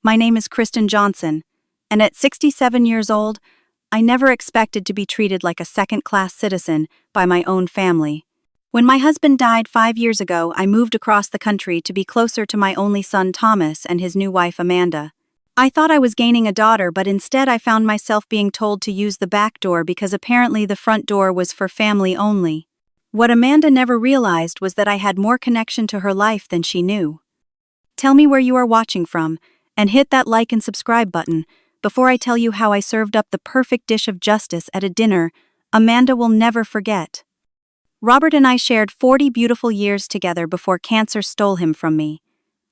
My name is Christen Johnson, and at 67 years old, I never expected to be treated like a second-class citizen by my own family. When my husband died 5 years ago, I moved across the country to be closer to my only son Thomas and his new wife Amanda. I thought I was gaining a daughter, but instead I found myself being told to use the back door because apparently the front door was for family only. What Amanda never realized was that I had more connection to her life than she knew. Tell me where you are watching from, and hit that like and subscribe button before I tell you how I served up the perfect dish of justice at a dinner Amanda will never forget. Robert and I shared 40 beautiful years together before cancer stole him from me.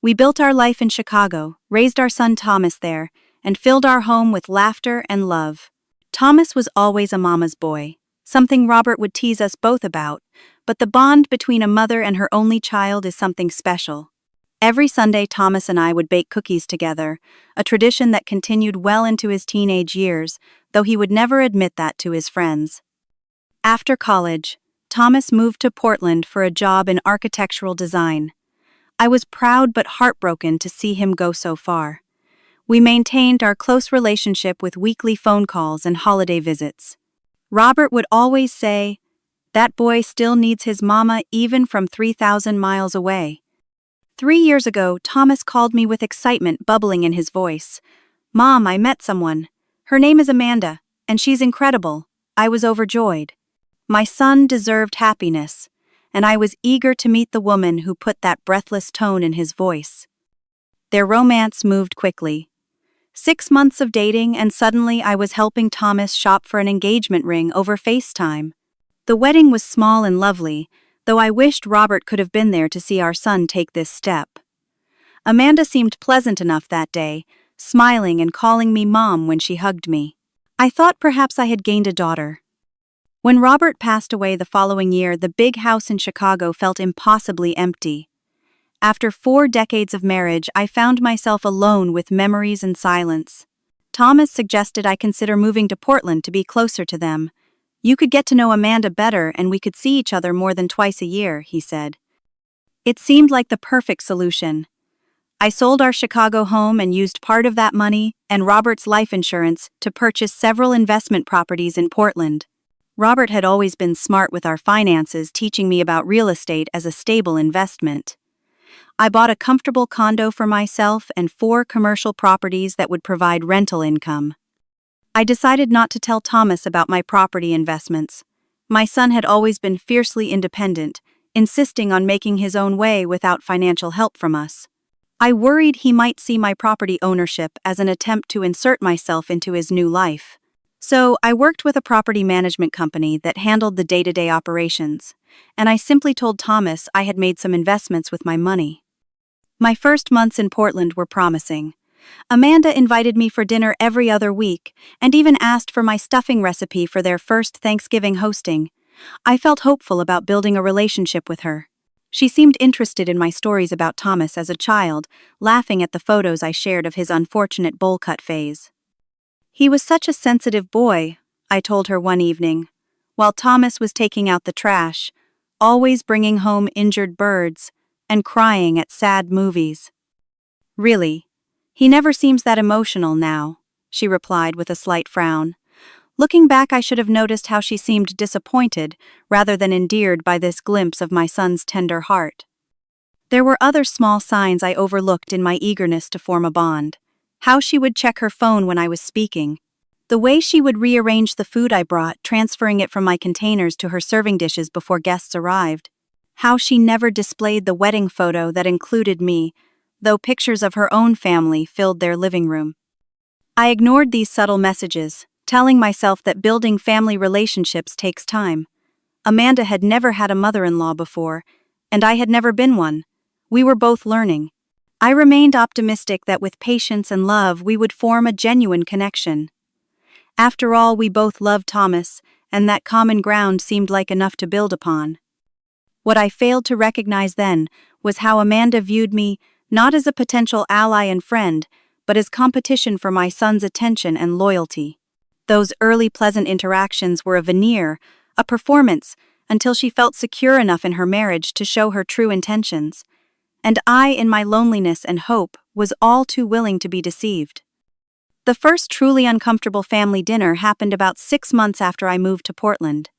We built our life in Chicago, raised our son Thomas there, and filled our home with laughter and love. Thomas was always a mama's boy, something Robert would tease us both about, but the bond between a mother and her only child is something special. Every Sunday, Thomas and I would bake cookies together, a tradition that continued well into his teenage years, though he would never admit that to his friends. After college, Thomas moved to Portland for a job in architectural design. I was proud but heartbroken to see him go so far. We maintained our close relationship with weekly phone calls and holiday visits. Robert would always say, "That boy still needs his mama even from 3,000 miles away." 3 years ago, Thomas called me with excitement bubbling in his voice. "Mom, I met someone. Her name is Amanda, and she's incredible." I was overjoyed. My son deserved happiness, and I was eager to meet the woman who put that breathless tone in his voice. Their romance moved quickly. 6 months of dating, and suddenly I was helping Thomas shop for an engagement ring over FaceTime. The wedding was small and lovely, though I wished Robert could have been there to see our son take this step. Amanda seemed pleasant enough that day, smiling and calling me Mom when she hugged me. I thought perhaps I had gained a daughter. When Robert passed away the following year, the big house in Chicago felt impossibly empty. After 4 decades of marriage, I found myself alone with memories and silence. Thomas suggested I consider moving to Portland to be closer to them. "You could get to know Amanda better and we could see each other more than twice a year," he said. It seemed like the perfect solution. I sold our Chicago home and used part of that money and Robert's life insurance to purchase several investment properties in Portland. Robert had always been smart with our finances, teaching me about real estate as a stable investment. I bought a comfortable condo for myself and 4 commercial properties that would provide rental income. I decided not to tell Thomas about my property investments. My son had always been fiercely independent, insisting on making his own way without financial help from us. I worried he might see my property ownership as an attempt to insert myself into his new life. So I worked with a property management company that handled the day-to-day operations, and I simply told Thomas I had made some investments with my money. My first months in Portland were promising. Amanda invited me for dinner every other week, and even asked for my stuffing recipe for their first Thanksgiving hosting. I felt hopeful about building a relationship with her. She seemed interested in my stories about Thomas as a child, laughing at the photos I shared of his unfortunate bowl cut phase. "He was such a sensitive boy," I told her one evening, while Thomas was taking out the trash, always bringing home injured birds, and crying at sad movies. "Really? He never seems that emotional now," she replied with a slight frown. Looking back, I should have noticed how she seemed disappointed rather than endeared by this glimpse of my son's tender heart. There were other small signs I overlooked in my eagerness to form a bond. How she would check her phone when I was speaking. The way she would rearrange the food I brought, transferring it from my containers to her serving dishes before guests arrived. How she never displayed the wedding photo that included me, though pictures of her own family filled their living room. I ignored these subtle messages, telling myself that building family relationships takes time. Amanda had never had a mother-in-law before, and I had never been one. We were both learning. I remained optimistic that with patience and love we would form a genuine connection. After all, we both loved Thomas, and that common ground seemed like enough to build upon. What I failed to recognize then was how Amanda viewed me not as a potential ally and friend, but as competition for my son's attention and loyalty. Those early pleasant interactions were a veneer, a performance, until she felt secure enough in her marriage to show her true intentions. And I, in my loneliness and hope, was all too willing to be deceived. The first truly uncomfortable family dinner happened about 6 months after I moved to Portland.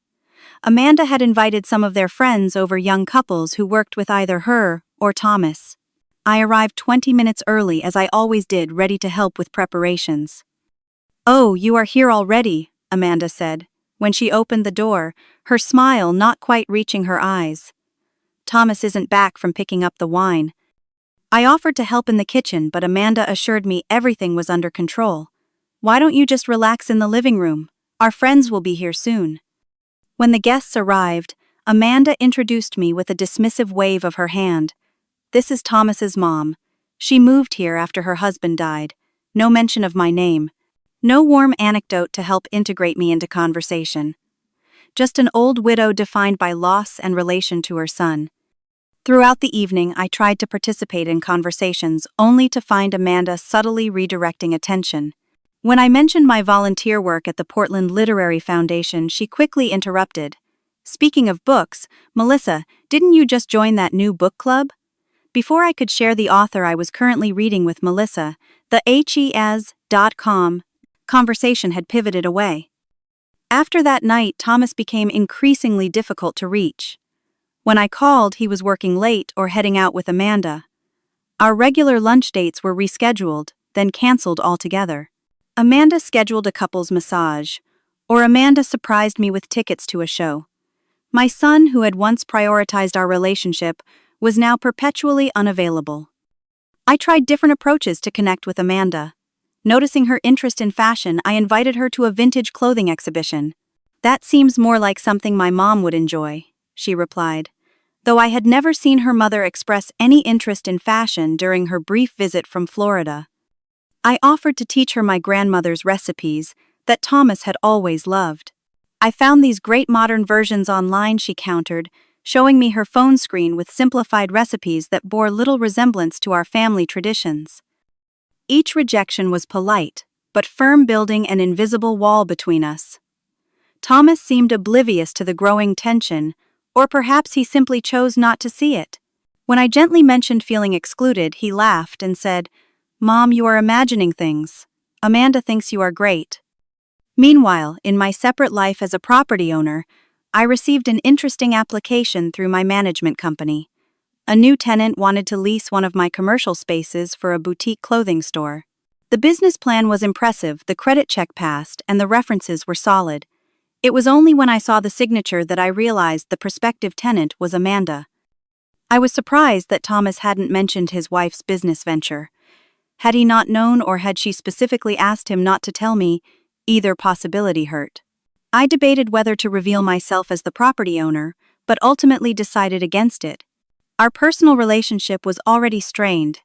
Amanda had invited some of their friends over, young couples who worked with either her or Thomas. I arrived 20 minutes early, as I always did, ready to help with preparations. "Oh, you are here already," Amanda said, when she opened the door, her smile not quite reaching her eyes. "Thomas isn't back from picking up the wine." I offered to help in the kitchen, but Amanda assured me everything was under control. "Why don't you just relax in the living room? Our friends will be here soon." When the guests arrived, Amanda introduced me with a dismissive wave of her hand. "This is Thomas's mom. She moved here after her husband died." No mention of my name. No warm anecdote to help integrate me into conversation. Just an old widow defined by loss and relation to her son. Throughout the evening, I tried to participate in conversations, only to find Amanda subtly redirecting attention. When I mentioned my volunteer work at the Portland Literary Foundation, she quickly interrupted. "Speaking of books, Melissa, didn't you just join that new book club?" Before I could share the author I was currently reading with Melissa, the HES.com conversation had pivoted away. After that night, Thomas became increasingly difficult to reach. When I called, he was working late or heading out with Amanda. Our regular lunch dates were rescheduled, then canceled altogether. Amanda scheduled a couple's massage, or Amanda surprised me with tickets to a show. My son, who had once prioritized our relationship, was now perpetually unavailable. I tried different approaches to connect with Amanda. Noticing her interest in fashion, I invited her to a vintage clothing exhibition. "That seems more like something my mom would enjoy," she replied, though I had never seen her mother express any interest in fashion during her brief visit from Florida. I offered to teach her my grandmother's recipes that Thomas had always loved. "I found these great modern versions online," she countered, showing me her phone screen with simplified recipes that bore little resemblance to our family traditions. Each rejection was polite, but firm, building an invisible wall between us. Thomas seemed oblivious to the growing tension, or perhaps he simply chose not to see it. When I gently mentioned feeling excluded, he laughed and said, "Mom, you are imagining things. Amanda thinks you are great." Meanwhile, in my separate life as a property owner, I received an interesting application through my management company. A new tenant wanted to lease one of my commercial spaces for a boutique clothing store. The business plan was impressive, the credit check passed, and the references were solid. It was only when I saw the signature that I realized the prospective tenant was Amanda. I was surprised that Thomas hadn't mentioned his wife's business venture. Had he not known, or had she specifically asked him not to tell me? Either possibility hurt. I debated whether to reveal myself as the property owner, but ultimately decided against it. Our personal relationship was already strained,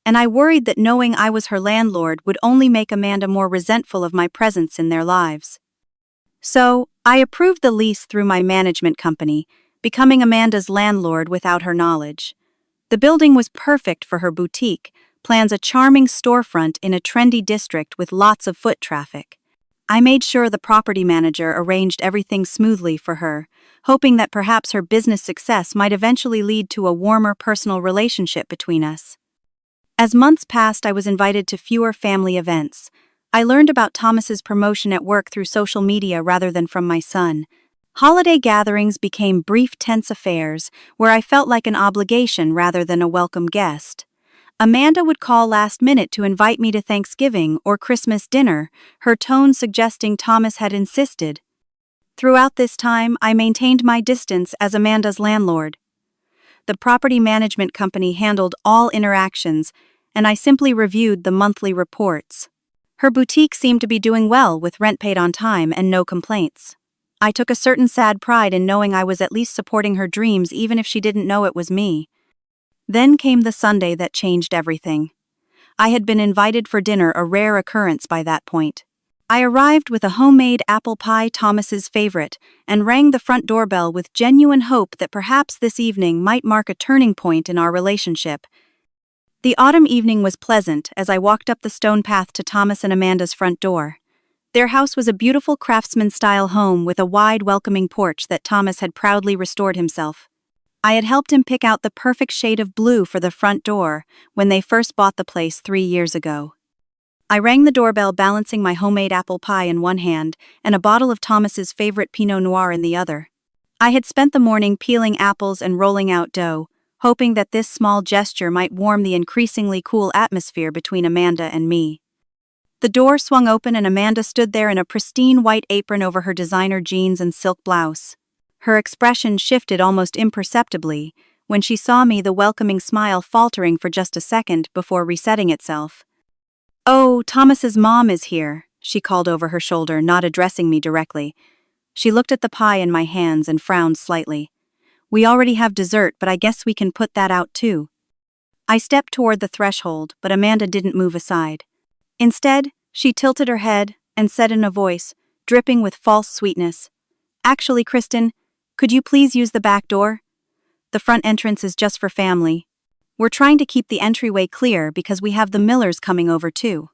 and I worried that knowing I was her landlord would only make Amanda more resentful of my presence in their lives. So, I approved the lease through my management company, becoming Amanda's landlord without her knowledge. The building was perfect for her boutique, plans a charming storefront in a trendy district with lots of foot traffic. I made sure the property manager arranged everything smoothly for her, hoping that perhaps her business success might eventually lead to a warmer personal relationship between us. As months passed, I was invited to fewer family events. I learned about Thomas's promotion at work through social media rather than from my son. Holiday gatherings became brief, tense affairs where I felt like an obligation rather than a welcome guest. Amanda would call last minute to invite me to Thanksgiving or Christmas dinner, her tone suggesting Thomas had insisted. Throughout this time, I maintained my distance as Amanda's landlord. The property management company handled all interactions, and I simply reviewed the monthly reports. Her boutique seemed to be doing well, with rent paid on time and no complaints. I took a certain sad pride in knowing I was at least supporting her dreams, even if she didn't know it was me. Then came the Sunday that changed everything. I had been invited for dinner, a rare occurrence by that point. I arrived with a homemade apple pie, Thomas's favorite, and rang the front doorbell with genuine hope that perhaps this evening might mark a turning point in our relationship. The autumn evening was pleasant as I walked up the stone path to Thomas and Amanda's front door. Their house was a beautiful craftsman-style home with a wide, welcoming porch that Thomas had proudly restored himself. I had helped him pick out the perfect shade of blue for the front door when they first bought the place 3 years ago. I rang the doorbell, balancing my homemade apple pie in one hand and a bottle of Thomas's favorite Pinot Noir in the other. I had spent the morning peeling apples and rolling out dough, hoping that this small gesture might warm the increasingly cool atmosphere between Amanda and me. The door swung open and Amanda stood there in a pristine white apron over her designer jeans and silk blouse. Her expression shifted almost imperceptibly when she saw me, the welcoming smile faltering for just a second before resetting itself. "Oh, Thomas's mom is here," she called over her shoulder, not addressing me directly. She looked at the pie in my hands and frowned slightly. "We already have dessert, but I guess we can put that out too." I stepped toward the threshold, but Amanda didn't move aside. Instead, she tilted her head and said in a voice dripping with false sweetness, "Actually, Christen, could you please use the back door? The front entrance is just for family. We're trying to keep the entryway clear because we have the Millers coming over too."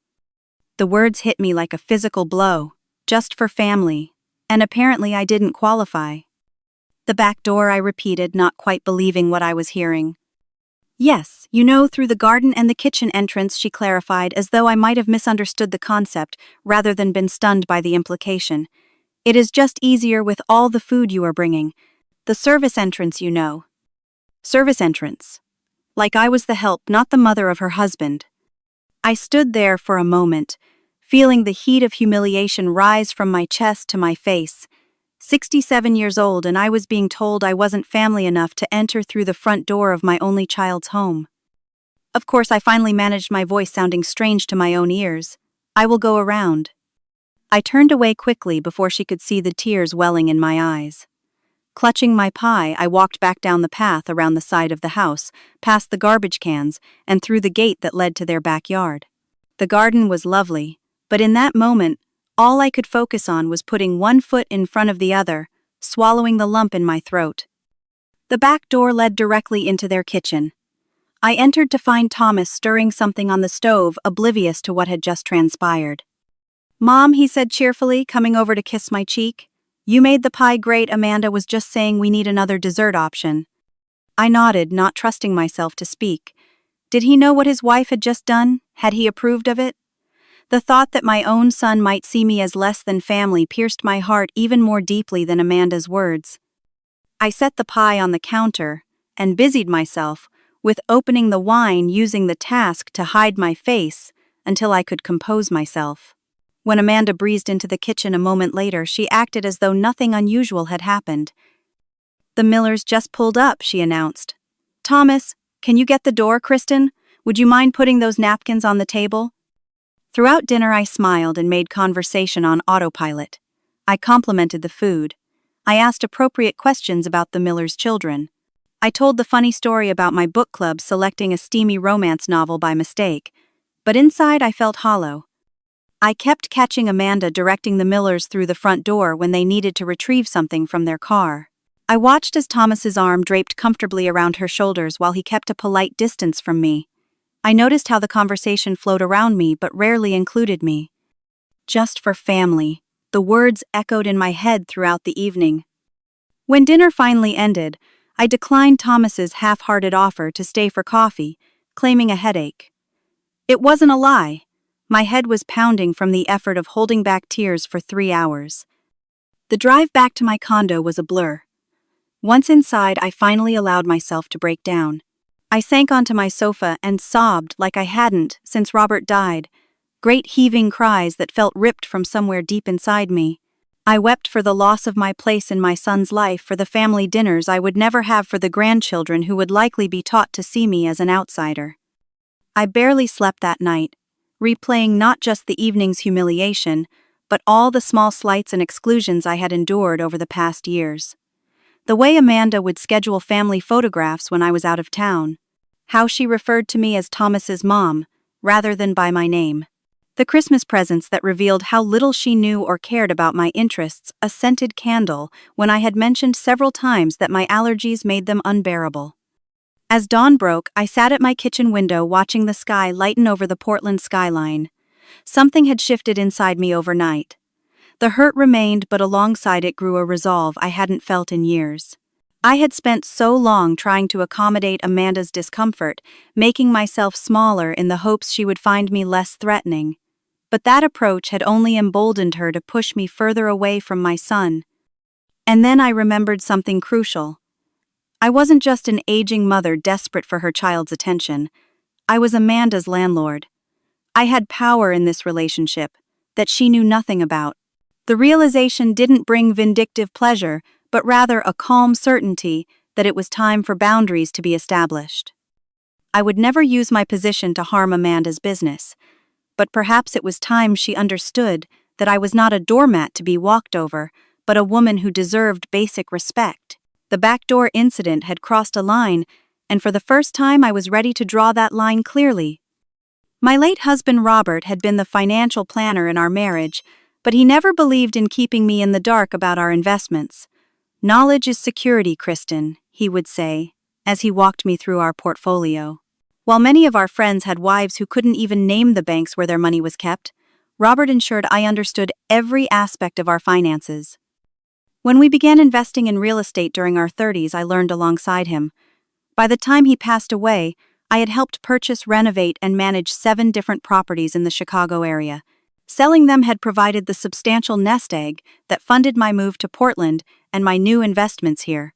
The words hit me like a physical blow. Just for family. And apparently I didn't qualify. "The back door," I repeated, not quite believing what I was hearing. "Yes, through the garden and the kitchen entrance," she clarified, as though I might have misunderstood the concept rather than been stunned by the implication. "It is just easier with all the food you are bringing. The service entrance, Service entrance. Like I was the help, not the mother of her husband. I stood there for a moment, feeling the heat of humiliation rise from my chest to my face. 67 years old, and I was being told I wasn't family enough to enter through the front door of my only child's home. Of course, I finally managed my voice sounding strange to my own ears. "I will go around." I turned away quickly before she could see the tears welling in my eyes. Clutching my pie, I walked back down the path around the side of the house, past the garbage cans, and through the gate that led to their backyard. The garden was lovely, but in that moment, all I could focus on was putting one foot in front of the other, swallowing the lump in my throat. The back door led directly into their kitchen. I entered to find Thomas stirring something on the stove, oblivious to what had just transpired. "Mom," he said cheerfully, coming over to kiss my cheek. "You made the pie great. Amanda was just saying we need another dessert option." I nodded, not trusting myself to speak. Did he know what his wife had just done? Had he approved of it? The thought that my own son might see me as less than family pierced my heart even more deeply than Amanda's words. I set the pie on the counter and busied myself with opening the wine, using the task to hide my face until I could compose myself. When Amanda breezed into the kitchen a moment later, she acted as though nothing unusual had happened. "The Millers just pulled up," she announced. "Thomas, can you get the door, Christen? Would you mind putting those napkins on the table?" Throughout dinner, I smiled and made conversation on autopilot. I complimented the food. I asked appropriate questions about the Millers' children. I told the funny story about my book club selecting a steamy romance novel by mistake. But inside, I felt hollow. I kept catching Amanda directing the Millers through the front door when they needed to retrieve something from their car. I watched as Thomas's arm draped comfortably around her shoulders while he kept a polite distance from me. I noticed how the conversation flowed around me but rarely included me. Just for family. The words echoed in my head throughout the evening. When dinner finally ended, I declined Thomas's half-hearted offer to stay for coffee, claiming a headache. It wasn't a lie. My head was pounding from the effort of holding back tears for 3 hours. The drive back to my condo was a blur. Once inside, I finally allowed myself to break down. I sank onto my sofa and sobbed like I hadn't since Robert died, great heaving cries that felt ripped from somewhere deep inside me. I wept for the loss of my place in my son's life, for the family dinners I would never have, for the grandchildren who would likely be taught to see me as an outsider. I barely slept that night, replaying not just the evening's humiliation, but all the small slights and exclusions I had endured over the past years. The way Amanda would schedule family photographs when I was out of town. How she referred to me as Thomas's mom, rather than by my name. The Christmas presents that revealed how little she knew or cared about my interests, a scented candle when I had mentioned several times that my allergies made them unbearable. As dawn broke, I sat at my kitchen window watching the sky lighten over the Portland skyline. Something had shifted inside me overnight. The hurt remained, but alongside it grew a resolve I hadn't felt in years. I had spent so long trying to accommodate Amanda's discomfort, making myself smaller in the hopes she would find me less threatening. But that approach had only emboldened her to push me further away from my son. And then I remembered something crucial. I wasn't just an aging mother desperate for her child's attention. I was Amanda's landlord. I had power in this relationship that she knew nothing about. The realization didn't bring vindictive pleasure, but rather a calm certainty that it was time for boundaries to be established. I would never use my position to harm Amanda's business, but perhaps it was time she understood that I was not a doormat to be walked over, but a woman who deserved basic respect. The backdoor incident had crossed a line, and for the first time I was ready to draw that line clearly. My late husband Robert had been the financial planner in our marriage, but he never believed in keeping me in the dark about our investments. "Knowledge is security, Christen," he would say, as he walked me through our portfolio. While many of our friends had wives who couldn't even name the banks where their money was kept, Robert ensured I understood every aspect of our finances. When we began investing in real estate during our 30s, I learned alongside him. By the time he passed away, I had helped purchase, renovate, and manage 7 different properties in the Chicago area. Selling them had provided the substantial nest egg that funded my move to Portland and my new investments here.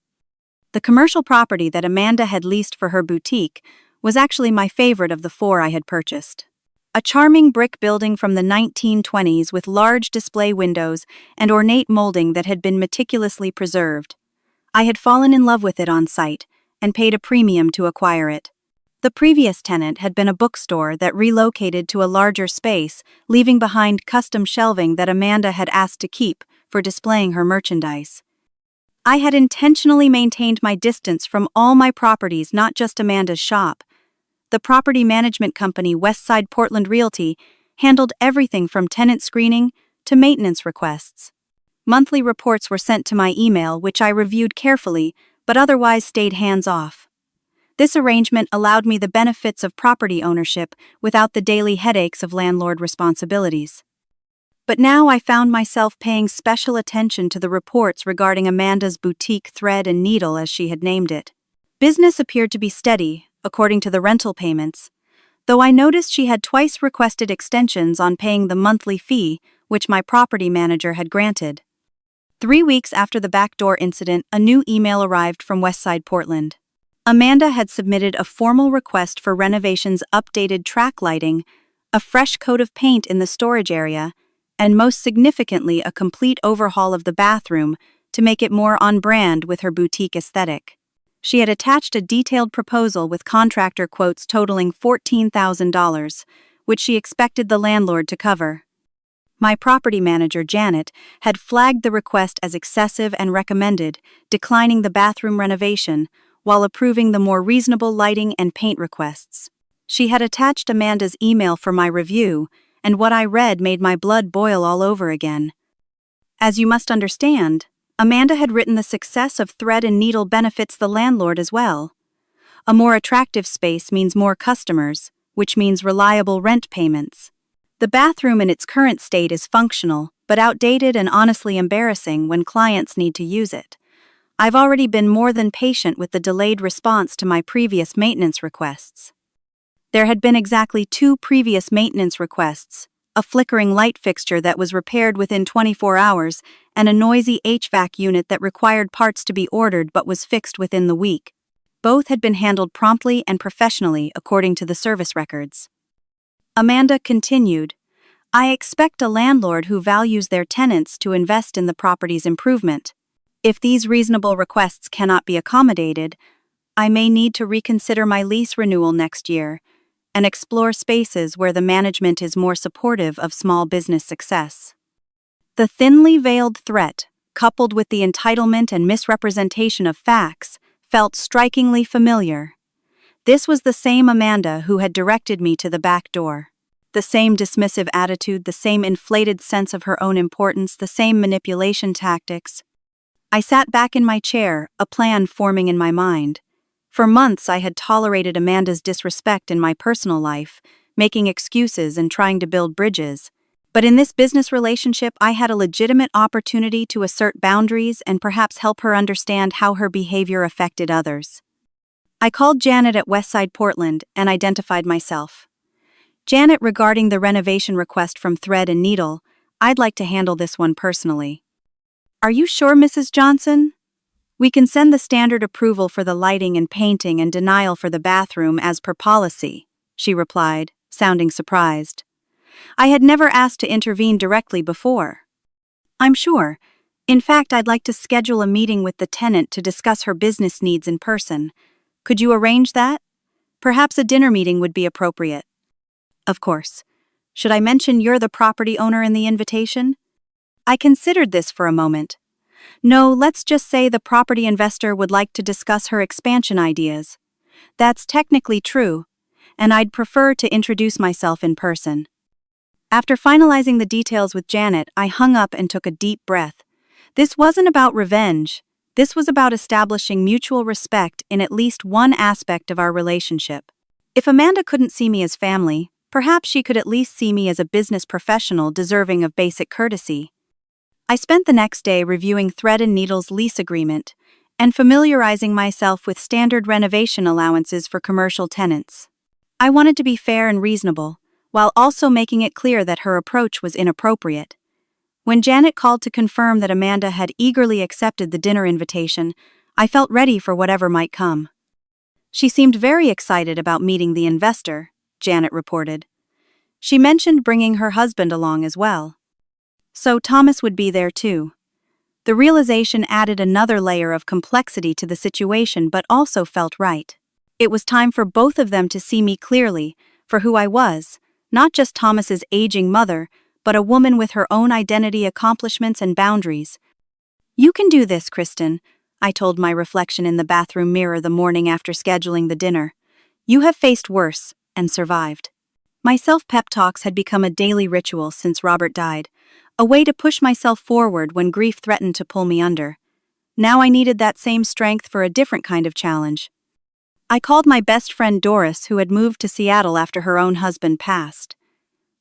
The commercial property that Amanda had leased for her boutique was actually my favorite of the 4 I had purchased. A charming brick building from the 1920s with large display windows and ornate molding that had been meticulously preserved. I had fallen in love with it on site and paid a premium to acquire it. The previous tenant had been a bookstore that relocated to a larger space, leaving behind custom shelving that Amanda had asked to keep for displaying her merchandise. I had intentionally maintained my distance from all my properties, not just Amanda's shop. The property management company Westside Portland Realty handled everything from tenant screening to maintenance requests. Monthly reports were sent to my email, which I reviewed carefully, but otherwise stayed hands-off. This arrangement allowed me the benefits of property ownership without the daily headaches of landlord responsibilities. But now I found myself paying special attention to the reports regarding Amanda's boutique thread and needle, as she had named it. Business appeared to be steady, according to the rental payments, though I noticed she had twice requested extensions on paying the monthly fee, which my property manager had granted. 3 weeks after the backdoor incident, a new email arrived from Westside Portland. Amanda had submitted a formal request for renovations, updated track lighting, a fresh coat of paint in the storage area, and most significantly a complete overhaul of the bathroom to make it more on brand with her boutique aesthetic. She had attached a detailed proposal with contractor quotes totaling $14,000, which she expected the landlord to cover. My property manager, Janet, had flagged the request as excessive and recommended, declining the bathroom renovation, while approving the more reasonable lighting and paint requests. She had attached Amanda's email for my review, and what I read made my blood boil all over again. As you must understand, Amanda had written the success of thread and needle benefits the landlord as well. A more attractive space means more customers, which means reliable rent payments. The bathroom in its current state is functional, but outdated and honestly embarrassing when clients need to use it. I've already been more than patient with the delayed response to my previous maintenance requests. There had been exactly 2 previous maintenance requests, a flickering light fixture that was repaired within 24 hours, and a noisy HVAC unit that required parts to be ordered but was fixed within the week. Both had been handled promptly and professionally according to the service records. Amanda continued, "I expect a landlord who values their tenants to invest in the property's improvement. If these reasonable requests cannot be accommodated, I may need to reconsider my lease renewal next year and explore spaces where the management is more supportive of small business success." The thinly veiled threat, coupled with the entitlement and misrepresentation of facts, felt strikingly familiar. This was the same Amanda who had directed me to the back door. The same dismissive attitude, the same inflated sense of her own importance, the same manipulation tactics. I sat back in my chair, a plan forming in my mind. For months I had tolerated Amanda's disrespect in my personal life, making excuses and trying to build bridges. But in this business relationship, I had a legitimate opportunity to assert boundaries and perhaps help her understand how her behavior affected others. I called Janet at Westside Portland and identified myself. Janet, regarding the renovation request from Thread and Needle, I'd like to handle this one personally. Are you sure, Mrs. Johnson? We can send the standard approval for the lighting and painting and denial for the bathroom as per policy, she replied, sounding surprised. I had never asked to intervene directly before. I'm sure. In fact, I'd like to schedule a meeting with the tenant to discuss her business needs in person. Could you arrange that? Perhaps a dinner meeting would be appropriate. Of course. Should I mention you're the property owner in the invitation? I considered this for a moment. No, let's just say the property investor would like to discuss her expansion ideas. That's technically true, and I'd prefer to introduce myself in person. After finalizing the details with Janet, I hung up and took a deep breath. This wasn't about revenge. This was about establishing mutual respect in at least one aspect of our relationship. If Amanda couldn't see me as family, perhaps she could at least see me as a business professional deserving of basic courtesy. I spent the next day reviewing Thread and Needle's lease agreement and familiarizing myself with standard renovation allowances for commercial tenants. I wanted to be fair and reasonable, while also making it clear that her approach was inappropriate. When Janet called to confirm that Amanda had eagerly accepted the dinner invitation, I felt ready for whatever might come. She seemed very excited about meeting the investor, Janet reported. She mentioned bringing her husband along as well. So Thomas would be there too. The realization added another layer of complexity to the situation but also felt right. It was time for both of them to see me clearly, for who I was, not just Thomas's aging mother, but a woman with her own identity, accomplishments, and boundaries. You can do this, Christen, I told my reflection in the bathroom mirror the morning after scheduling the dinner. You have faced worse and survived. My self-pep talks had become a daily ritual since Robert died, a way to push myself forward when grief threatened to pull me under. Now I needed that same strength for a different kind of challenge. I called my best friend Doris, who had moved to Seattle after her own husband passed.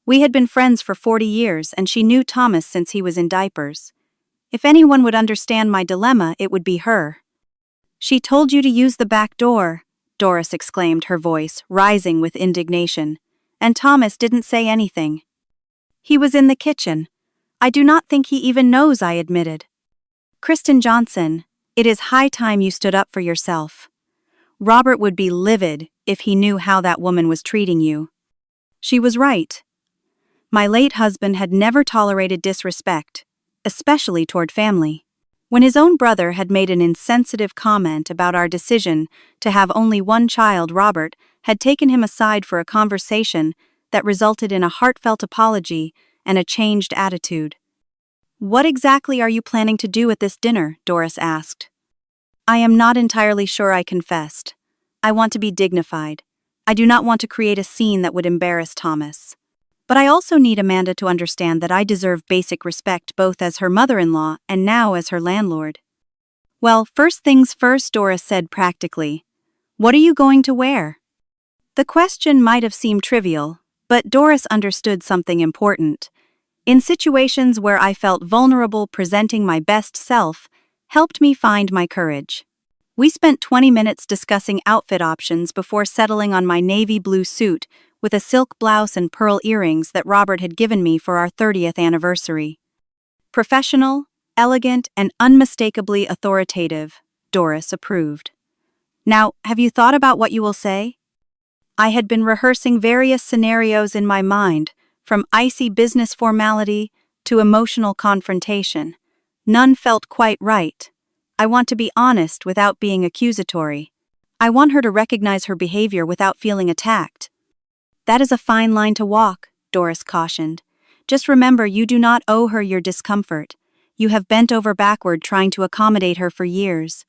We had been friends for 40 years, and she knew Thomas since he was in diapers. If anyone would understand my dilemma, it would be her. She told you to use the back door, Doris exclaimed, her voice rising with indignation. And Thomas didn't say anything. He was in the kitchen. I do not think he even knows, I admitted. Christen Johnson, it is high time you stood up for yourself. Robert would be livid if he knew how that woman was treating you. She was right. My late husband had never tolerated disrespect, especially toward family. When his own brother had made an insensitive comment about our decision to have only one child, Robert had taken him aside for a conversation that resulted in a heartfelt apology and a changed attitude. What exactly are you planning to do at this dinner? Doris asked. I am not entirely sure, I confessed. I want to be dignified. I do not want to create a scene that would embarrass Thomas. But I also need Amanda to understand that I deserve basic respect both as her mother-in-law and now as her landlord. Well, first things first, Doris said practically. What are you going to wear? The question might have seemed trivial, but Doris understood something important. In situations where I felt vulnerable, presenting my best self helped me find my courage. We spent 20 minutes discussing outfit options before settling on my navy blue suit with a silk blouse and pearl earrings that Robert had given me for our 30th anniversary. Professional, elegant, and unmistakably authoritative, Doris approved. Now, have you thought about what you will say? I had been rehearsing various scenarios in my mind, from icy business formality to emotional confrontation. None felt quite right. I want to be honest without being accusatory. I want her to recognize her behavior without feeling attacked. That is a fine line to walk, Doris cautioned. Just remember, you do not owe her your discomfort. You have bent over backward trying to accommodate her for years.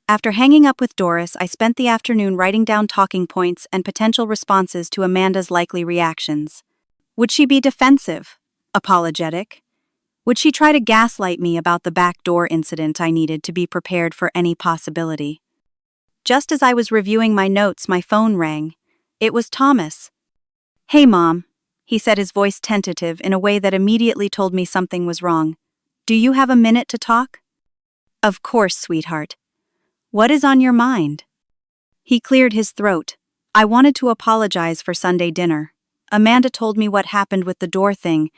After hanging up with Doris, I spent the afternoon writing down talking points and potential responses to Amanda's likely reactions. Would she be defensive? Apologetic? Would she try to gaslight me about the back door incident? I needed to be prepared for any possibility. Just as I was reviewing my notes, my phone rang. It was Thomas. Hey, Mom, he said, his voice tentative in a way that immediately told me something was wrong. Do you have a minute to talk? Of course, sweetheart. What is on your mind? He cleared his throat. I wanted to apologize for Sunday dinner. Amanda told me what happened with the door thing.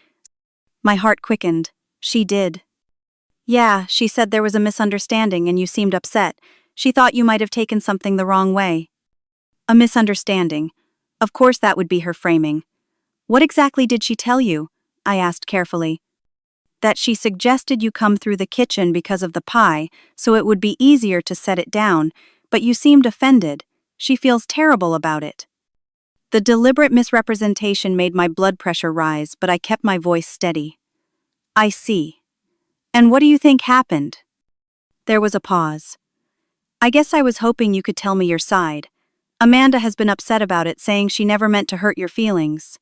My heart quickened. She did. Yeah, she said there was a misunderstanding and you seemed upset. She thought you might have taken something the wrong way. A misunderstanding. Of course that would be her framing. What exactly did she tell you? I asked carefully. That she suggested you come through the kitchen because of the pie, so it would be easier to set it down, but you seemed offended. She feels terrible about it. The deliberate misrepresentation made my blood pressure rise, but I kept my voice steady. I see. And what do you think happened? There was a pause. I guess I was hoping you could tell me your side. Amanda has been upset about it, saying she never meant to hurt your feelings.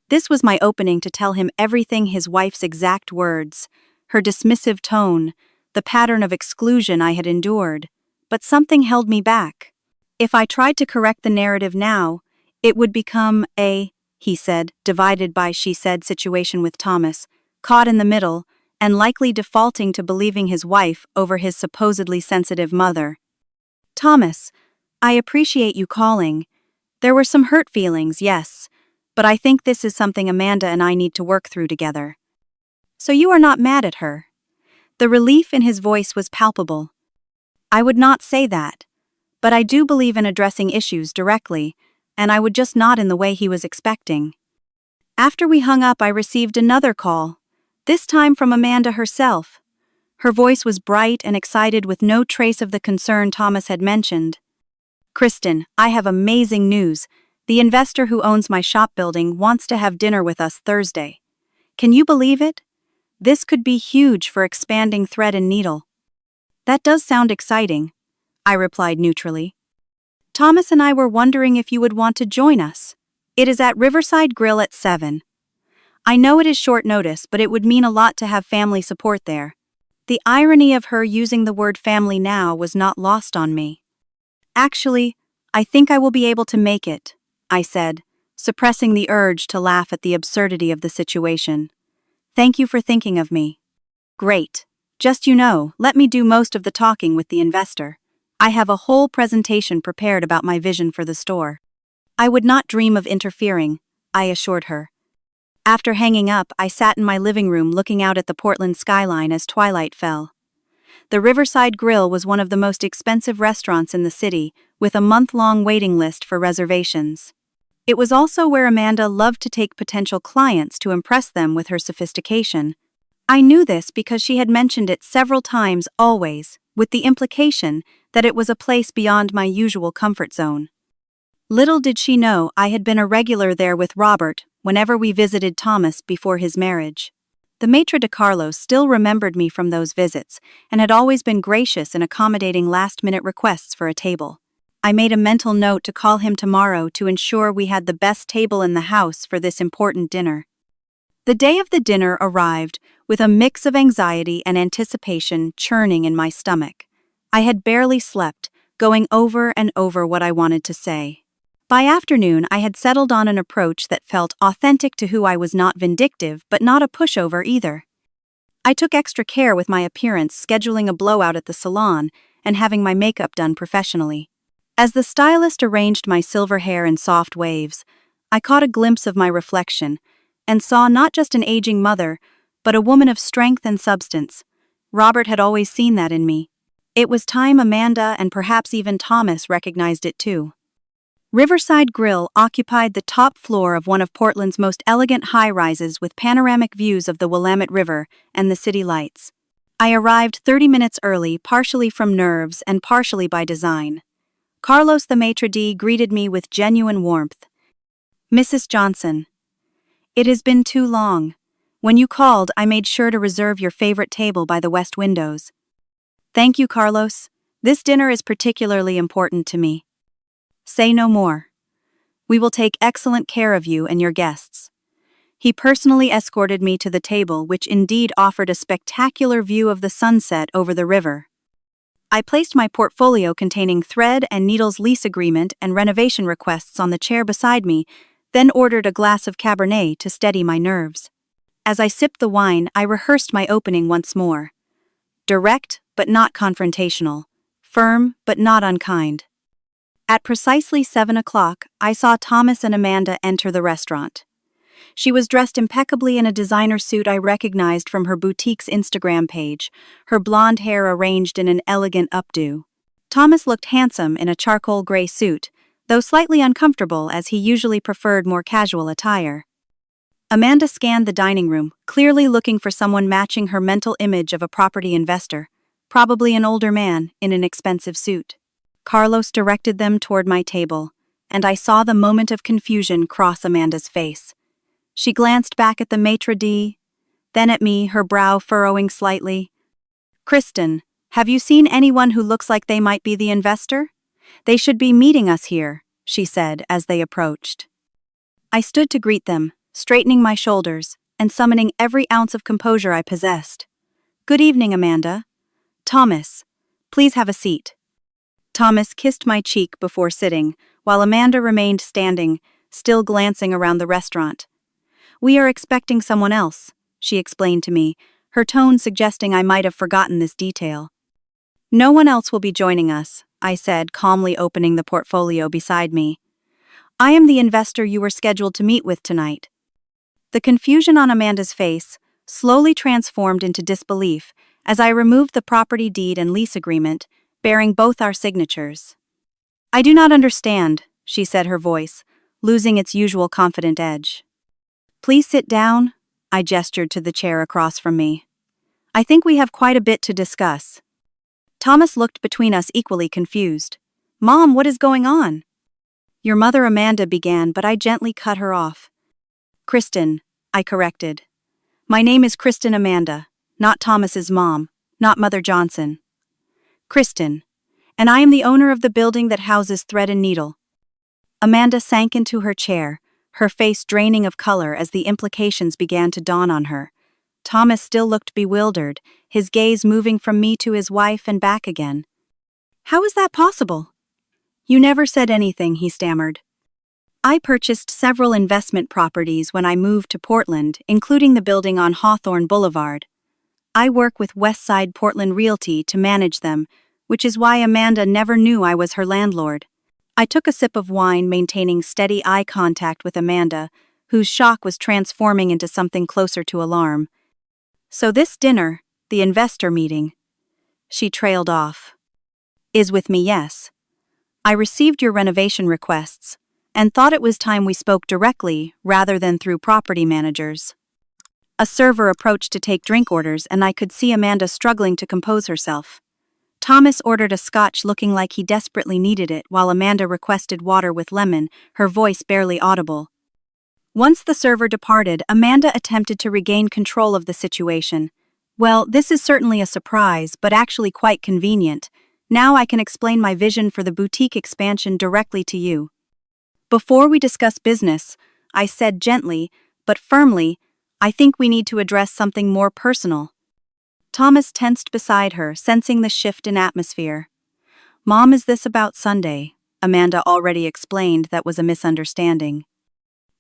This was my opening to tell him everything, his wife's exact words, her dismissive tone, the pattern of exclusion I had endured. But something held me back. If I tried to correct the narrative now, it would become a, he said, divided by she said situation with Thomas, caught in the middle, and likely defaulting to believing his wife over his supposedly sensitive mother. Thomas, I appreciate you calling. There were some hurt feelings, yes, but I think this is something Amanda and I need to work through together. So you are not mad at her? The relief in his voice was palpable. I would not say that, but I do believe in addressing issues directly, and I would just not in the way he was expecting. After we hung up, I received another call, this time from Amanda herself. Her voice was bright and excited with no trace of the concern Thomas had mentioned. Christen, I have amazing news. The investor who owns my shop building wants to have dinner with us Thursday. Can you believe it? This could be huge for expanding Thread and Needle. That does sound exciting, I replied neutrally. Thomas and I were wondering if you would want to join us. It is at Riverside Grill at 7. I know it is short notice, but it would mean a lot to have family support there. The irony of her using the word family now was not lost on me. Actually, I think I will be able to make it, I said, suppressing the urge to laugh at the absurdity of the situation. Thank you for thinking of me. Great. Just let me do most of the talking with the investor. I have a whole presentation prepared about my vision for the store. I would not dream of interfering, I assured her. After hanging up, I sat in my living room looking out at the Portland skyline as twilight fell. The Riverside Grill was one of the most expensive restaurants in the city, with a month-long waiting list for reservations. It was also where Amanda loved to take potential clients to impress them with her sophistication. I knew this because she had mentioned it several times, always, with the implication that it was a place beyond my usual comfort zone. Little did she know I had been a regular there with Robert whenever we visited Thomas before his marriage. The maitre d' Carlos still remembered me from those visits and had always been gracious in accommodating last-minute requests for a table. I made a mental note to call him tomorrow to ensure we had the best table in the house for this important dinner. The day of the dinner arrived with a mix of anxiety and anticipation churning in my stomach. I had barely slept, going over and over what I wanted to say. By afternoon, I had settled on an approach that felt authentic to who I was, not vindictive, but not a pushover either. I took extra care with my appearance, scheduling a blowout at the salon and having my makeup done professionally. As the stylist arranged my silver hair in soft waves, I caught a glimpse of my reflection and saw not just an aging mother, but a woman of strength and substance. Robert had always seen that in me. It was time Amanda and perhaps even Thomas recognized it too. Riverside Grill occupied the top floor of one of Portland's most elegant high-rises with panoramic views of the Willamette River and the city lights. I arrived 30 minutes early, partially from nerves and partially by design. Carlos the maitre d' greeted me with genuine warmth. Mrs. Johnson, it has been too long. When you called, I made sure to reserve your favorite table by the west windows. Thank you, Carlos. This dinner is particularly important to me. Say no more. We will take excellent care of you and your guests. He personally escorted me to the table, which indeed offered a spectacular view of the sunset over the river. I placed my portfolio containing Thread and Needle's lease agreement and renovation requests on the chair beside me, then ordered a glass of Cabernet to steady my nerves. As I sipped the wine, I rehearsed my opening once more. Direct, but not confrontational. Firm, but not unkind. At precisely 7 o'clock, I saw Thomas and Amanda enter the restaurant. She was dressed impeccably in a designer suit I recognized from her boutique's Instagram page, her blonde hair arranged in an elegant updo. Thomas looked handsome in a charcoal gray suit, though slightly uncomfortable as he usually preferred more casual attire. Amanda scanned the dining room, clearly looking for someone matching her mental image of a property investor, probably an older man in an expensive suit. Carlos directed them toward my table, and I saw the moment of confusion cross Amanda's face. She glanced back at the maitre d', then at me, her brow furrowing slightly. "Christen, have you seen anyone who looks like they might be the investor? They should be meeting us here," she said as they approached. I stood to greet them, straightening my shoulders and summoning every ounce of composure I possessed. "Good evening, Amanda. Thomas, please have a seat." Thomas kissed my cheek before sitting, while Amanda remained standing, still glancing around the restaurant. "We are expecting someone else," she explained to me, her tone suggesting I might have forgotten this detail. "No one else will be joining us," I said, calmly opening the portfolio beside me. "I am the investor you were scheduled to meet with tonight." The confusion on Amanda's face slowly transformed into disbelief as I removed the property deed and lease agreement, bearing both our signatures. "I do not understand," she said, her voice losing its usual confident edge. "Please sit down," I gestured to the chair across from me. "I think we have quite a bit to discuss." Thomas looked between us equally confused. "Mom, what is going on?" "Your mother," Amanda began, but I gently cut her off. "Christen," I corrected. "My name is Christen Amanda, not Thomas's mom, not Mother Johnson. Christen, and I am the owner of the building that houses Thread and Needle." Amanda sank into her chair, her face draining of color as the implications began to dawn on her. Thomas still looked bewildered, his gaze moving from me to his wife and back again. "How is that possible?" "You never said anything," he stammered. "I purchased several investment properties when I moved to Portland, including the building on Hawthorne Boulevard. I work with Westside Portland Realty to manage them, which is why Amanda never knew I was her landlord." I took a sip of wine, maintaining steady eye contact with Amanda, whose shock was transforming into something closer to alarm. "So this dinner, the investor meeting," she trailed off, "is with me, yes. I received your renovation requests, and thought it was time we spoke directly rather than through property managers." A server approached to take drink orders, and I could see Amanda struggling to compose herself. Thomas ordered a scotch, looking like he desperately needed it, while Amanda requested water with lemon, her voice barely audible. Once the server departed, Amanda attempted to regain control of the situation. "Well, this is certainly a surprise, but actually quite convenient. Now I can explain my vision for the boutique expansion directly to you." "Before we discuss business," I said gently, but firmly, "I think we need to address something more personal." Thomas tensed beside her, sensing the shift in atmosphere. "Mom, is this about Sunday?" Amanda already explained that was a misunderstanding.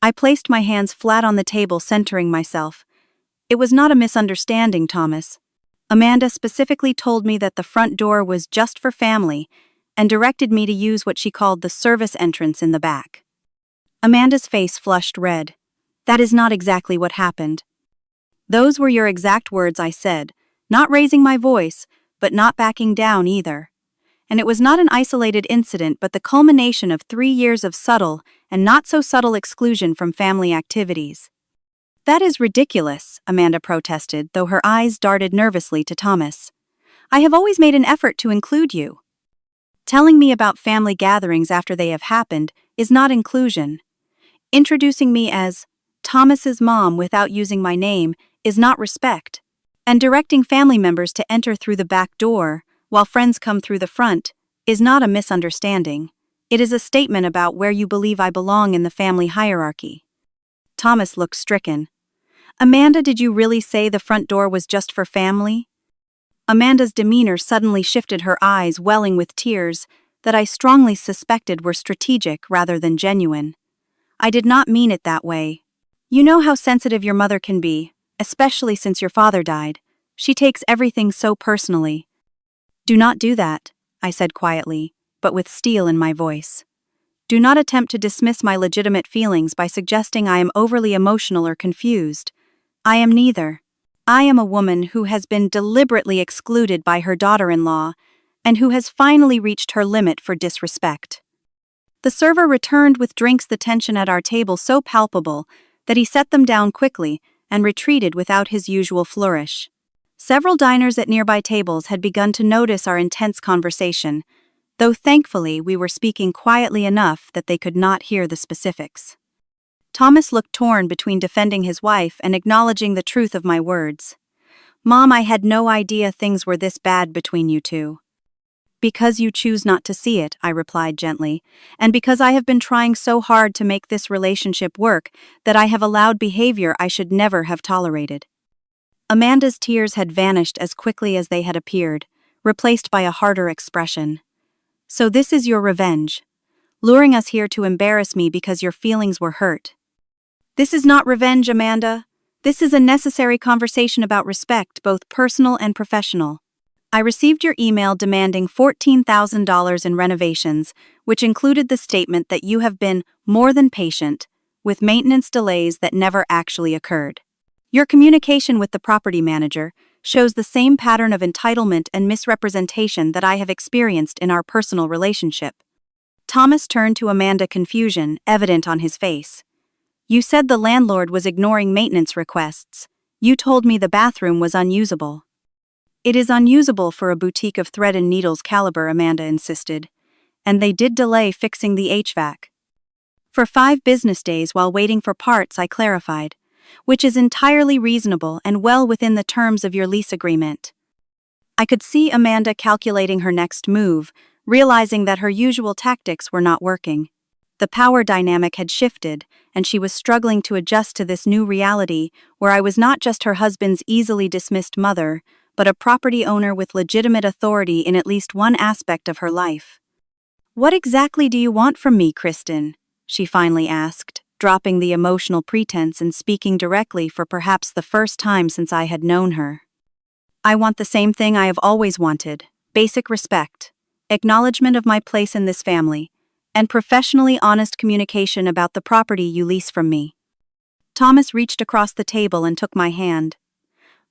I placed my hands flat on the table, centering myself. "It was not a misunderstanding, Thomas. Amanda specifically told me that the front door was just for family and directed me to use what she called the service entrance in the back." Amanda's face flushed red. "That is not exactly what happened." "Those were your exact words," I said, not raising my voice, but not backing down either. "And it was not an isolated incident, but the culmination of 3 years of subtle and not so subtle exclusion from family activities." "That is ridiculous," Amanda protested, though her eyes darted nervously to Thomas. "I have always made an effort to include you. Telling me about family gatherings after they have happened is not inclusion. Introducing me as Thomas's mom without using my name is not respect. And directing family members to enter through the back door, while friends come through the front, is not a misunderstanding. It is a statement about where you believe I belong in the family hierarchy." Thomas looked stricken. "Amanda, did you really say the front door was just for family?" Amanda's demeanor suddenly shifted, her eyes welling with tears that I strongly suspected were strategic rather than genuine. I did not mean it that way. You know how sensitive your mother can be, especially since your father died. She takes everything so personally. Do not do that, I said quietly, but with steel in my voice. Do not attempt to dismiss my legitimate feelings by suggesting I am overly emotional or confused. I am neither. I am a woman who has been deliberately excluded by her daughter-in-law and who has finally reached her limit for disrespect. The server returned with drinks, the tension at our table so palpable that he set them down quickly and retreated without his usual flourish. Several diners at nearby tables had begun to notice our intense conversation, though thankfully we were speaking quietly enough that they could not hear the specifics. Thomas looked torn between defending his wife and acknowledging the truth of my words. Mom, I had no idea things were this bad between you two. Because you choose not to see it, I replied gently, and because I have been trying so hard to make this relationship work that I have allowed behavior I should never have tolerated. Amanda's tears had vanished as quickly as they had appeared, replaced by a harder expression. So this is your revenge, luring us here to embarrass me because your feelings were hurt. This is not revenge, Amanda. This is a necessary conversation about respect, both personal and professional. I received your email demanding $14,000 in renovations, which included the statement that you have been more than patient, with maintenance delays that never actually occurred. Your communication with the property manager shows the same pattern of entitlement and misrepresentation that I have experienced in our personal relationship. Thomas turned to Amanda, confusion evident on his face. You said the landlord was ignoring maintenance requests. You told me the bathroom was unusable. It is unusable for a boutique of thread and needles caliber, Amanda insisted, and they did delay fixing the HVAC. For 5 business days while waiting for parts, I clarified, which is entirely reasonable and well within the terms of your lease agreement. I could see Amanda calculating her next move, realizing that her usual tactics were not working. The power dynamic had shifted, and she was struggling to adjust to this new reality where I was not just her husband's easily dismissed mother, but a property owner with legitimate authority in at least one aspect of her life. What exactly do you want from me, Christen? She finally asked, dropping the emotional pretense and speaking directly for perhaps the first time since I had known her. I want the same thing I have always wanted: basic respect, acknowledgement of my place in this family, and professionally honest communication about the property you lease from me. Thomas reached across the table and took my hand.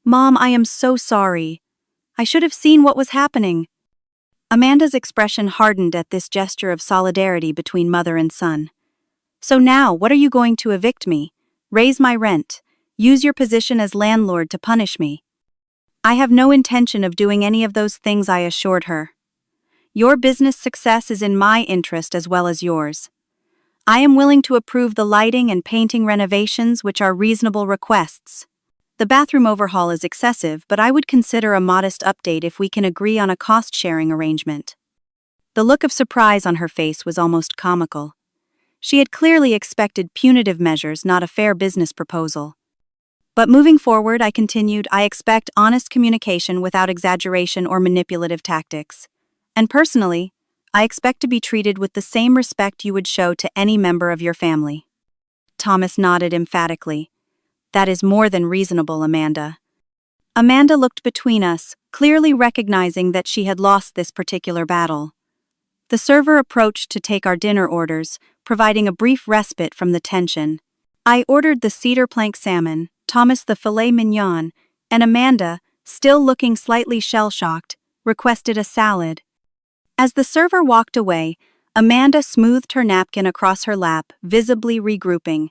Mom, I am so sorry. I should have seen what was happening. Amanda's expression hardened at this gesture of solidarity between mother and son. So now, what are you going to evict me? Raise my rent? Use your position as landlord to punish me? I have no intention of doing any of those things, I assured her. Your business success is in my interest as well as yours. I am willing to approve the lighting and painting renovations, which are reasonable requests. The bathroom overhaul is excessive, but I would consider a modest update if we can agree on a cost-sharing arrangement. The look of surprise on her face was almost comical. She had clearly expected punitive measures, not a fair business proposal. But moving forward, I continued, I expect honest communication without exaggeration or manipulative tactics. And personally, I expect to be treated with the same respect you would show to any member of your family. Thomas nodded emphatically. That is more than reasonable, Amanda. Amanda looked between us, clearly recognizing that she had lost this particular battle. The server approached to take our dinner orders, providing a brief respite from the tension. I ordered the cedar plank salmon, Thomas the filet mignon, and Amanda, still looking slightly shell-shocked, requested a salad. As the server walked away, Amanda smoothed her napkin across her lap, visibly regrouping.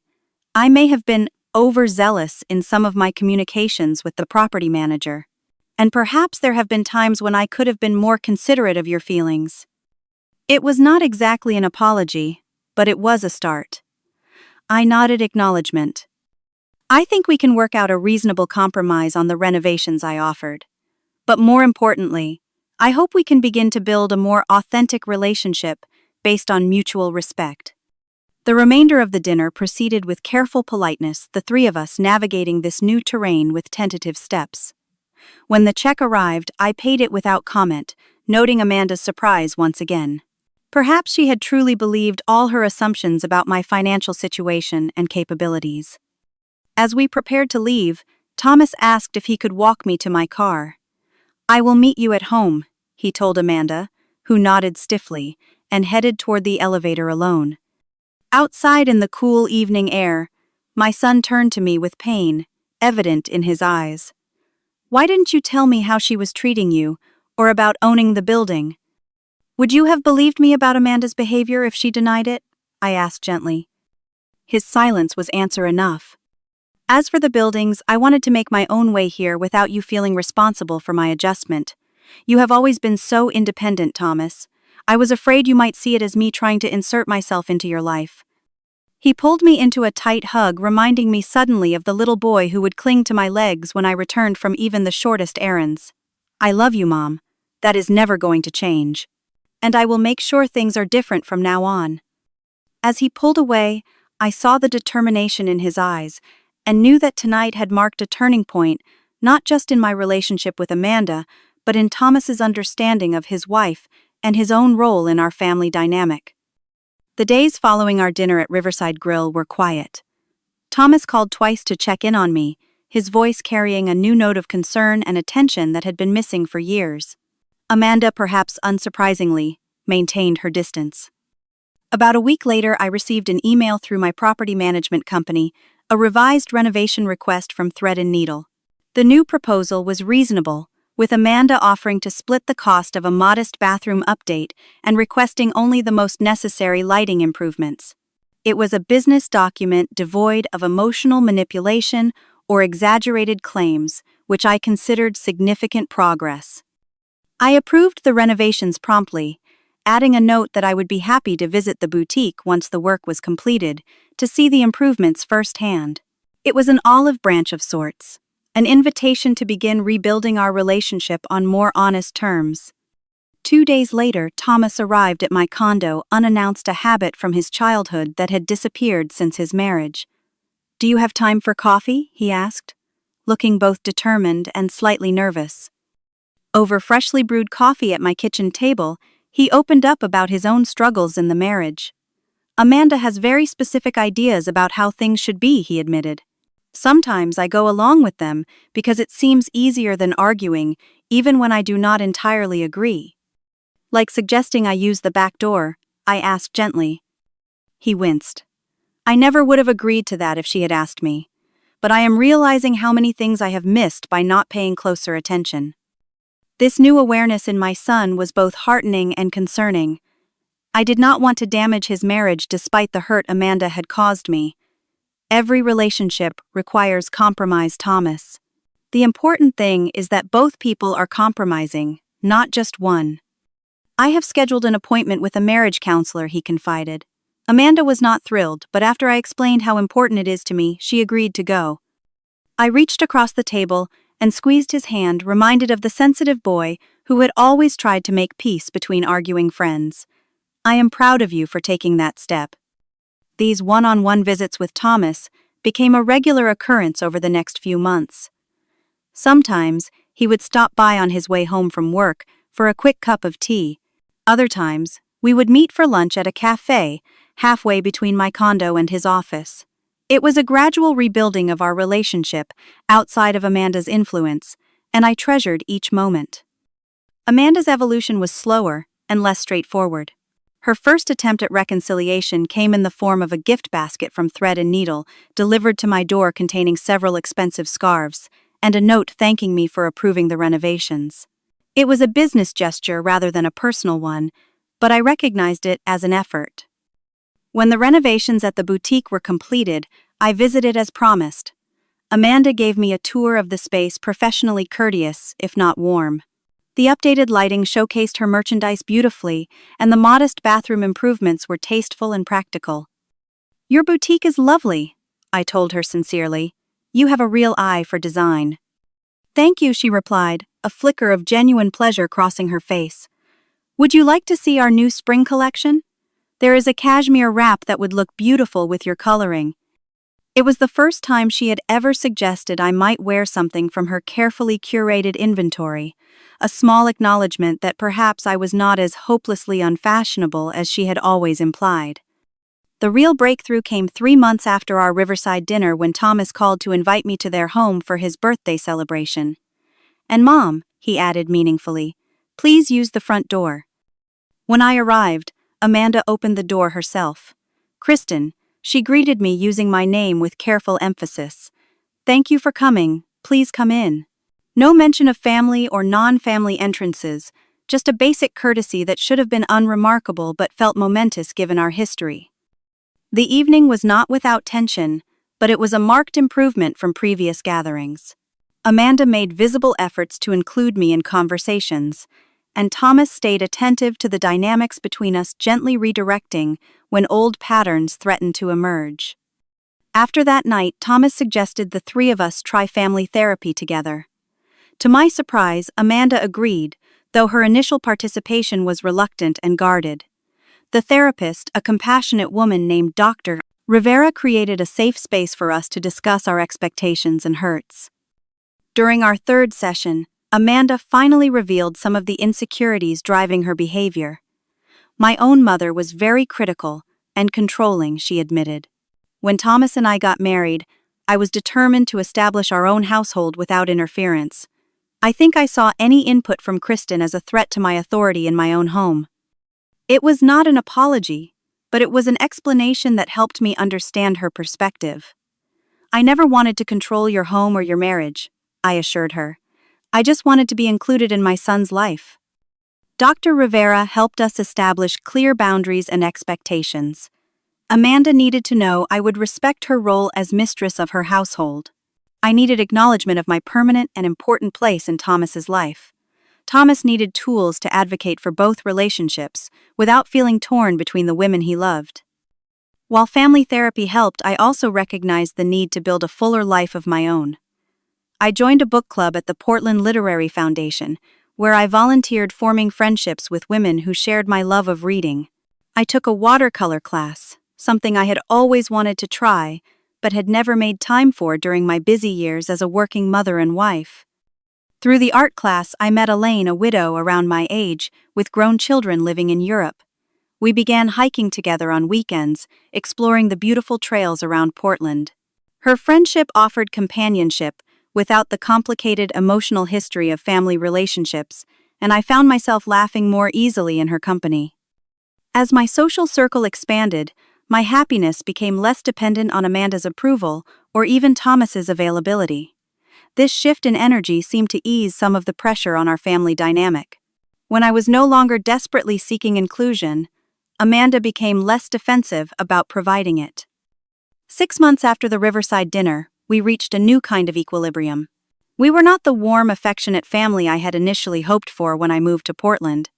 I may have been overzealous in some of my communications with the property manager, and perhaps there have been times when I could have been more considerate of your feelings. It was not exactly an apology, but it was a start. I nodded acknowledgement. I think we can work out a reasonable compromise on the renovations I offered. But more importantly, I hope we can begin to build a more authentic relationship based on mutual respect. The remainder of the dinner proceeded with careful politeness, the three of us navigating this new terrain with tentative steps. When the check arrived, I paid it without comment, noting Amanda's surprise once again. Perhaps she had truly believed all her assumptions about my financial situation and capabilities. As we prepared to leave, Thomas asked if he could walk me to my car. "I will meet you at home," he told Amanda, who nodded stiffly, and headed toward the elevator alone. Outside in the cool evening air, my son turned to me with pain, evident in his eyes. "Why didn't you tell me how she was treating you, or about owning the building?" "Would you have believed me about Amanda's behavior if she denied it?" I asked gently. His silence was answer enough. "As for the buildings, I wanted to make my own way here without you feeling responsible for my adjustment. You have always been so independent, Thomas. I was afraid you might see it as me trying to insert myself into your life." He pulled me into a tight hug, reminding me suddenly of the little boy who would cling to my legs when I returned from even the shortest errands. "I love you, Mom. That is never going to change. And I will make sure things are different from now on." As he pulled away, I saw the determination in his eyes, and knew that tonight had marked a turning point, not just in my relationship with Amanda, but in Thomas's understanding of his wife and his own role in our family dynamic. The days following our dinner at Riverside Grill were quiet. Thomas called twice to check in on me, his voice carrying a new note of concern and attention that had been missing for years. Amanda, perhaps unsurprisingly, maintained her distance. About a week later, I received an email through my property management company, a revised renovation request from Thread and Needle. The new proposal was reasonable, with Amanda offering to split the cost of a modest bathroom update and requesting only the most necessary lighting improvements. It was a business document devoid of emotional manipulation or exaggerated claims, which I considered significant progress. I approved the renovations promptly, adding a note that I would be happy to visit the boutique once the work was completed, to see the improvements firsthand. It was an olive branch of sorts, an invitation to begin rebuilding our relationship on more honest terms. 2 days later, Thomas arrived at my condo unannounced, a habit from his childhood that had disappeared since his marriage. "Do you have time for coffee?" he asked, looking both determined and slightly nervous. Over freshly brewed coffee at my kitchen table, he opened up about his own struggles in the marriage. "Amanda has very specific ideas about how things should be," he admitted. "Sometimes I go along with them because it seems easier than arguing, even when I do not entirely agree." "Like suggesting I use the back door?" I asked gently. He winced. "I never would have agreed to that if she had asked me. But I am realizing how many things I have missed by not paying closer attention." This new awareness in my son was both heartening and concerning. I did not want to damage his marriage despite the hurt Amanda had caused me. Every relationship requires compromise, Thomas. The important thing is that both people are compromising, not just one. "I have scheduled an appointment with a marriage counselor," he confided. Amanda was not thrilled, but after I explained how important it is to me, she agreed to go. I reached across the table and squeezed his hand, reminded of the sensitive boy who had always tried to make peace between arguing friends. "I am proud of you for taking that step." These one-on-one visits with Thomas became a regular occurrence over the next few months. Sometimes, he would stop by on his way home from work for a quick cup of tea. Other times, we would meet for lunch at a cafe halfway between my condo and his office. It was a gradual rebuilding of our relationship outside of Amanda's influence, and I treasured each moment. Amanda's evolution was slower and less straightforward. Her first attempt at reconciliation came in the form of a gift basket from Thread and Needle, delivered to my door containing several expensive scarves, and a note thanking me for approving the renovations. It was a business gesture rather than a personal one, but I recognized it as an effort. When the renovations at the boutique were completed, I visited as promised. Amanda gave me a tour of the space, professionally courteous, if not warm. The updated lighting showcased her merchandise beautifully, and the modest bathroom improvements were tasteful and practical. "Your boutique is lovely," I told her sincerely. "You have a real eye for design." "Thank you," she replied, a flicker of genuine pleasure crossing her face. "Would you like to see our new spring collection? There is a cashmere wrap that would look beautiful with your coloring." It was the first time she had ever suggested I might wear something from her carefully curated inventory, a small acknowledgement that perhaps I was not as hopelessly unfashionable as she had always implied. The real breakthrough came 3 months after our Riverside dinner when Thomas called to invite me to their home for his birthday celebration. "And Mom," he added meaningfully, "please use the front door." When I arrived, Amanda opened the door herself. "Christen," she greeted me using my name with careful emphasis. "Thank you for coming, please come in." No mention of family or non-family entrances, just a basic courtesy that should have been unremarkable but felt momentous given our history. The evening was not without tension, but it was a marked improvement from previous gatherings. Amanda made visible efforts to include me in conversations, and Thomas stayed attentive to the dynamics between us, gently redirecting when old patterns threatened to emerge. After that night, Thomas suggested the three of us try family therapy together. To my surprise, Amanda agreed, though her initial participation was reluctant and guarded. The therapist, a compassionate woman named Dr. Rivera, created a safe space for us to discuss our expectations and hurts. During our third session, Amanda finally revealed some of the insecurities driving her behavior. "My own mother was very critical and controlling," she admitted. "When Thomas and I got married, I was determined to establish our own household without interference. I think I saw any input from Christen as a threat to my authority in my own home." It was not an apology, but it was an explanation that helped me understand her perspective. "I never wanted to control your home or your marriage," I assured her. "I just wanted to be included in my son's life." Dr. Rivera helped us establish clear boundaries and expectations. Amanda needed to know I would respect her role as mistress of her household. I needed acknowledgement of my permanent and important place in Thomas's life. Thomas needed tools to advocate for both relationships without feeling torn between the women he loved. While family therapy helped, I also recognized the need to build a fuller life of my own. I joined a book club at the Portland Literary Foundation, where I volunteered, forming friendships with women who shared my love of reading. I took a watercolor class, something I had always wanted to try, but had never made time for during my busy years as a working mother and wife. Through the art class, I met Elaine, a widow around my age, with grown children living in Europe. We began hiking together on weekends, exploring the beautiful trails around Portland. Her friendship offered companionship without the complicated emotional history of family relationships, and I found myself laughing more easily in her company. As my social circle expanded, my happiness became less dependent on Amanda's approval or even Thomas's availability. This shift in energy seemed to ease some of the pressure on our family dynamic. When I was no longer desperately seeking inclusion, Amanda became less defensive about providing it. 6 months after the Riverside dinner, we reached a new kind of equilibrium. We were not the warm, affectionate family I had initially hoped for when I moved to Portland,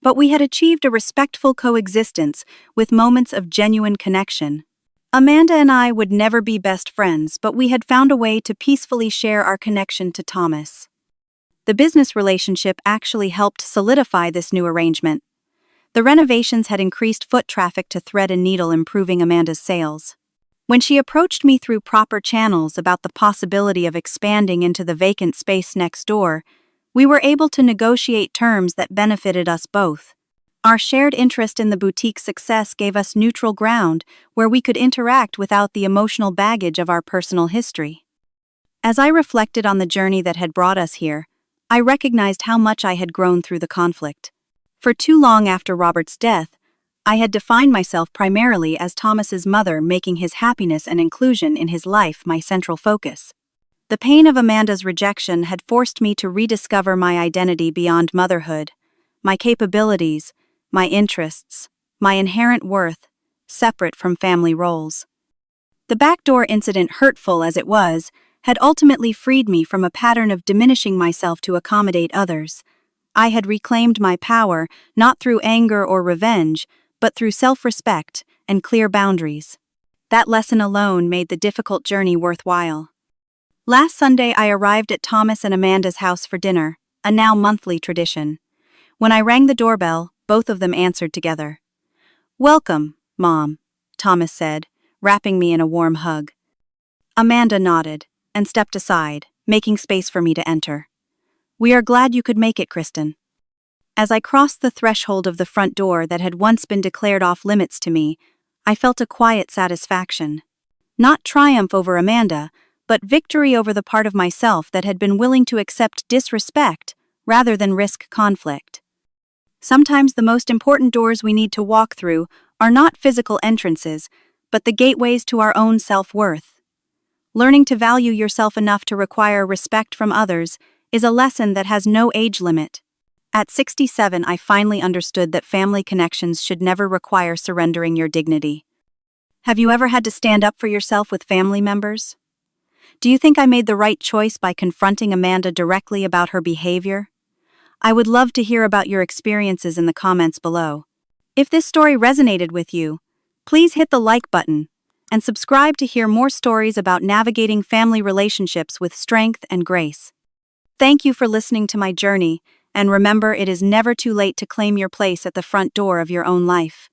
but we had achieved a respectful coexistence with moments of genuine connection. Amanda and I would never be best friends, but we had found a way to peacefully share our connection to Thomas. The business relationship actually helped solidify this new arrangement. The renovations had increased foot traffic to Thread and Needle, improving Amanda's sales. When she approached me through proper channels about the possibility of expanding into the vacant space next door, we were able to negotiate terms that benefited us both. Our shared interest in the boutique's success gave us neutral ground where we could interact without the emotional baggage of our personal history. As I reflected on the journey that had brought us here, I recognized how much I had grown through the conflict. For too long after Robert's death, I had defined myself primarily as Thomas's mother, making his happiness and inclusion in his life my central focus. The pain of Amanda's rejection had forced me to rediscover my identity beyond motherhood, my capabilities, my interests, my inherent worth, separate from family roles. The backdoor incident, hurtful as it was, had ultimately freed me from a pattern of diminishing myself to accommodate others. I had reclaimed my power, not through anger or revenge, but through self-respect and clear boundaries. That lesson alone made the difficult journey worthwhile. Last Sunday, I arrived at Thomas and Amanda's house for dinner, a now monthly tradition. When I rang the doorbell, both of them answered together. "Welcome, Mom," Thomas said, wrapping me in a warm hug. Amanda nodded and stepped aside, making space for me to enter. "We are glad you could make it, Christen." As I crossed the threshold of the front door that had once been declared off-limits to me, I felt a quiet satisfaction. Not triumph over Amanda, but victory over the part of myself that had been willing to accept disrespect rather than risk conflict. Sometimes the most important doors we need to walk through are not physical entrances, but the gateways to our own self-worth. Learning to value yourself enough to require respect from others is a lesson that has no age limit. At 67, I finally understood that family connections should never require surrendering your dignity. Have you ever had to stand up for yourself with family members? Do you think I made the right choice by confronting Amanda directly about her behavior? I would love to hear about your experiences in the comments below. If this story resonated with you, please hit the like button and subscribe to hear more stories about navigating family relationships with strength and grace. Thank you for listening to my journey, and remember, it is never too late to claim your place at the front door of your own life.